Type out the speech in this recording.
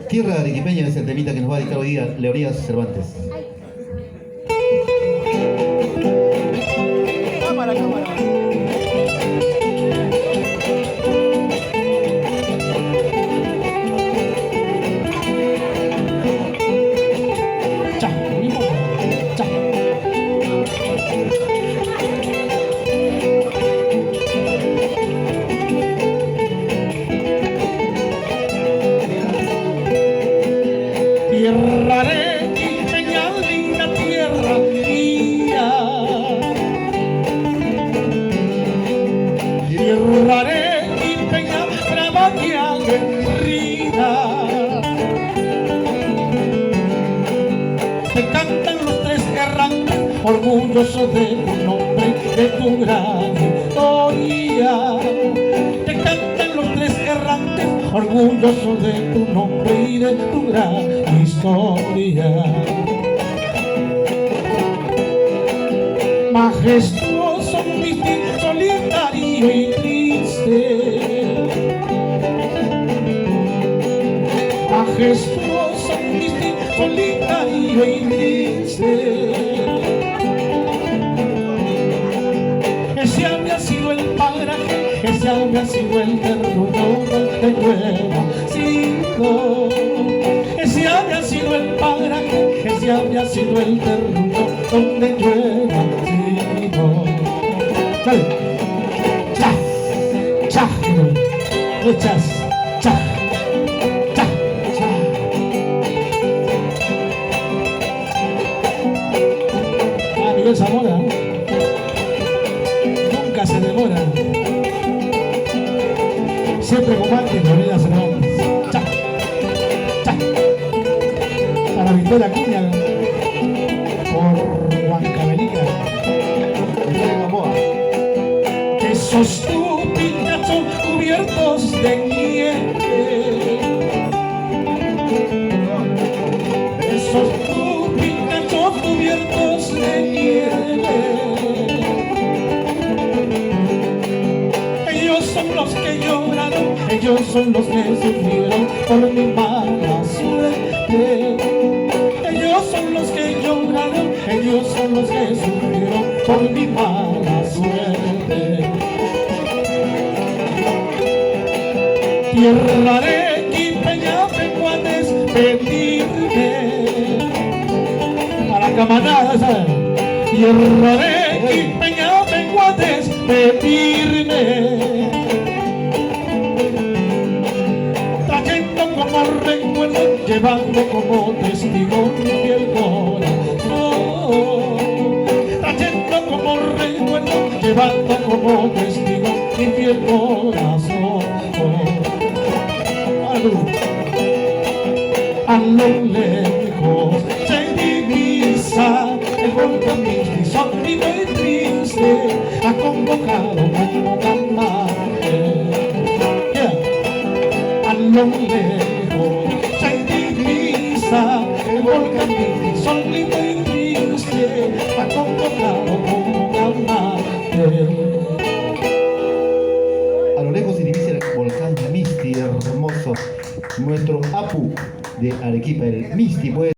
Tierra arequipeña es el temita que nos va a dedicar hoy día Leonidas Cervantes. Cámara, cámara. Tierra arequipeña, linda tierra mía. Tierra arequipeña, brava y aguerrida. Te cantan los tres errantes, orgullosos de tu nombre, de tu gran historia. Te cantan los tres errantes, orgullosos de tu nombre y de tu gran historia. Majestuoso, místico, solitario y triste. Majestuoso, místico, solitario y triste. Ese había sido el paraje, ese había sido el terruño de nuevo sido. Ese había sido el paraje, ese había sido el terruño donde yo he nacido. Dale. Cha, cha, echas, cha, cha, cha. Ah, Miguel Zamora, nunca se demora. Siempre con antes, Leonidas Cervantes. Cha, cha. Para Victoria Acuña, por Huancavelica. Esos tupinazos cubiertos de nieve. Esos tupinazos cubiertos de nieve. Ellos son los que lloraron, ellos son los que sufrieron por mi mala suerte. Ellos son los que lloraron, ellos son los que sufrieron por mi mala suerte. Tierra arequipeña, vengo a despedirme. A la camarada, ¿sabes? Tierra arequipeña, vengo a despedirme. Trayendo como recuerdo, llevando como testigo mi fiel corazón. Trayendo como recuerdo, llevando como testigo mi fiel corazón. A lo lejos se divisa el volcán Misti, sólido y triste, ha convocado como amante. A lo lejos se divisa el volcán Misti, sólido y triste, ha convocado como amante. A lo lejos se divisa el volcán Misti, hermoso. Nuestro Apu de Arequipa, el Misti, pues.